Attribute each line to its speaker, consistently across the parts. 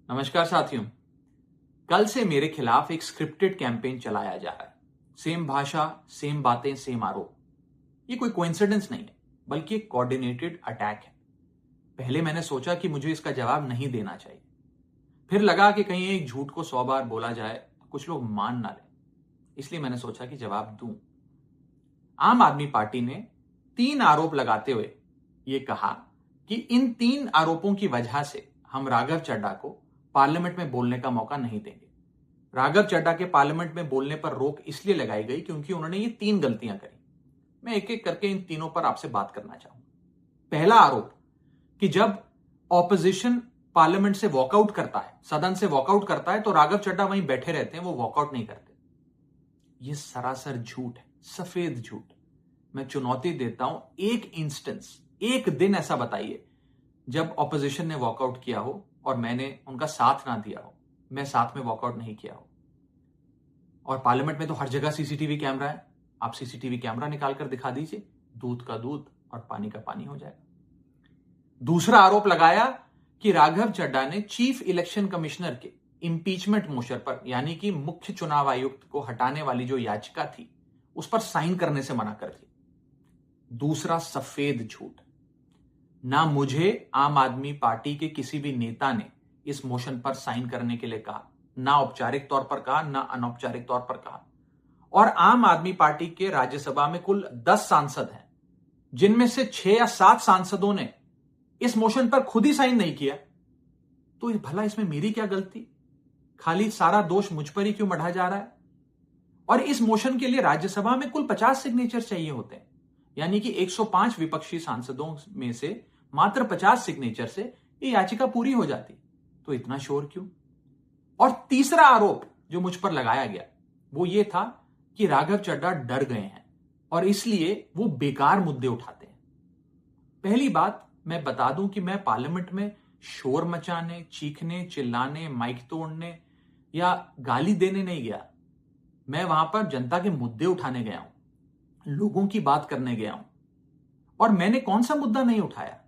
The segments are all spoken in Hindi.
Speaker 1: नमस्कार साथियों। कल से मेरे खिलाफ एक स्क्रिप्टेड कैंपेन चलाया जा रहा है। सेम भाषा, सेम बातें, सेम आरोप। ये कोई कोइंसिडेंस नहीं है, बल्कि एक कोऑर्डिनेटेड अटैक है। पहले मैंने सोचा कि मुझे इसका जवाब नहीं देना चाहिए। फिर लगा कि कहीं एक झूठ को 100 बार बोला जाए तो कुछ लोग मान ना लें। इसलिए मैंने सोचा कि जवाब दूं। आम आदमी पार्टी ने 3 आरोप लगाते हुए ये कहा कि इन 3 आरोपों की वजह से हम राघव चड्ढा को पार्लियामेंट में बोलने का मौका नहीं देंगे। राघव चड्ढा के पार्लियामेंट में बोलने पर रोक इसलिए लगाई गई क्योंकि उन्होंने ये 3 गलतियां करी। मैं एक एक करके इन तीनों पर आपसे बात करना चाहूंगा। पहला आरोप कि जब ऑपोजिशन पार्लियामेंट से वॉकआउट करता है, सदन से वॉकआउट करता है, तो राघव चड्ढा वहीं बैठे रहते हैं, वो वॉकआउट नहीं करते। ये सरासर झूठ है, सफेद झूठ। मैं चुनौती देता हूं, एक इंस्टेंस, एक दिन ऐसा बताइए जब ऑपोजिशन ने वॉकआउट किया हो और मैंने उनका साथ ना दिया हो, मैं साथ में वॉकआउट नहीं किया हो। और पार्लियामेंट में तो हर जगह सीसीटीवी कैमरा है। आप सीसीटीवी कैमरा निकाल कर दिखा दीजिए, दूध का दूध और पानी का पानी हो जाएगा। दूसरा आरोप लगाया कि राघव चड्ढा ने चीफ इलेक्शन कमिश्नर के इंपीचमेंट मोशन पर, यानी कि मुख्य चुनाव आयुक्त को हटाने वाली जो याचिका थी, उस पर साइन करने से मना कर दिया। दूसरा सफेद झूठ। ना मुझे आम आदमी पार्टी के किसी भी नेता ने इस मोशन पर साइन करने के लिए कहा, ना औपचारिक तौर पर कहा, ना अनौपचारिक तौर पर कहा। और आम आदमी पार्टी के राज्यसभा में कुल 10 सांसद हैं, जिनमें से 6 या 7 सांसदों ने इस मोशन पर खुद ही साइन नहीं किया। तो भला इसमें मेरी क्या गलती? खाली सारा दोष मुझ पर ही क्यों मढ़ा जा रहा है? और इस मोशन के लिए राज्यसभा में कुल 50 सिग्नेचर चाहिए होते हैं, यानी कि 105 विपक्षी सांसदों में से मात्र 50 सिग्नेचर से ये याचिका पूरी हो जाती। तो इतना शोर क्यों? और तीसरा आरोप जो मुझ पर लगाया गया वो ये था कि राघव चड्ढा डर गए हैं और इसलिए वो बेकार मुद्दे उठाते हैं। पहली बात मैं बता दूं कि मैं पार्लियामेंट में शोर मचाने, चीखने, चिल्लाने, माइक तोड़ने या गाली देने नहीं गया। मैं वहां पर जनता के मुद्दे उठाने गया हूं, लोगों की बात करने गया हूं। और मैंने कौन सा मुद्दा नहीं उठाया?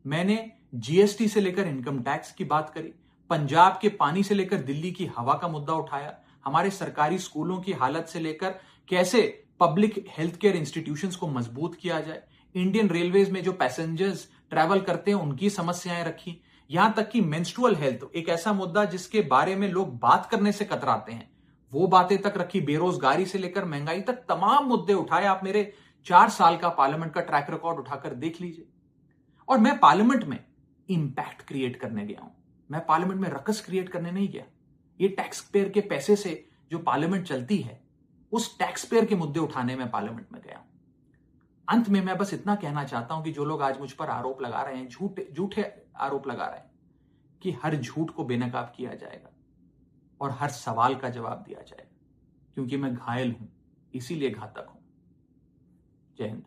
Speaker 1: मैंने जीएसटी से लेकर इनकम टैक्स की बात करी, पंजाब के पानी से लेकर दिल्ली की हवा का मुद्दा उठाया, हमारे सरकारी स्कूलों की हालत से लेकर कैसे पब्लिक हेल्थ केयर इंस्टीट्यूशंस को मजबूत किया जाए, इंडियन रेलवेज में जो पैसेंजर्स ट्रैवल करते हैं उनकी समस्याएं रखी, यहां तक कि मेंस्ट्रुअल हेल्थ, एक ऐसा मुद्दा जिसके बारे में लोग बात करने से कतराते हैं, वो बातें तक रखी। बेरोजगारी से लेकर महंगाई तक तमाम मुद्दे उठाए। आप मेरे 4 साल का पार्लियामेंट का ट्रैक रिकॉर्ड उठाकर देख लीजिए। और मैं पार्लियामेंट में इंपैक्ट क्रिएट करने गया हूं, मैं पार्लियामेंट में रकस क्रिएट करने नहीं गया। ये टैक्स पेयर के पैसे से जो पार्लियामेंट चलती है, उस टैक्स पेयर के मुद्दे उठाने में पार्लियामेंट में गया हूं। अंत में मैं बस इतना कहना चाहता हूं कि जो लोग आज मुझ पर आरोप लगा रहे हैं, झूठे आरोप लगा रहे हैं, कि हर झूठ को बेनकाब किया जाएगा और हर सवाल का जवाब दिया जाएगा, क्योंकि मैं घायल हूं, इसीलिए घातक हूं। जय हिंद।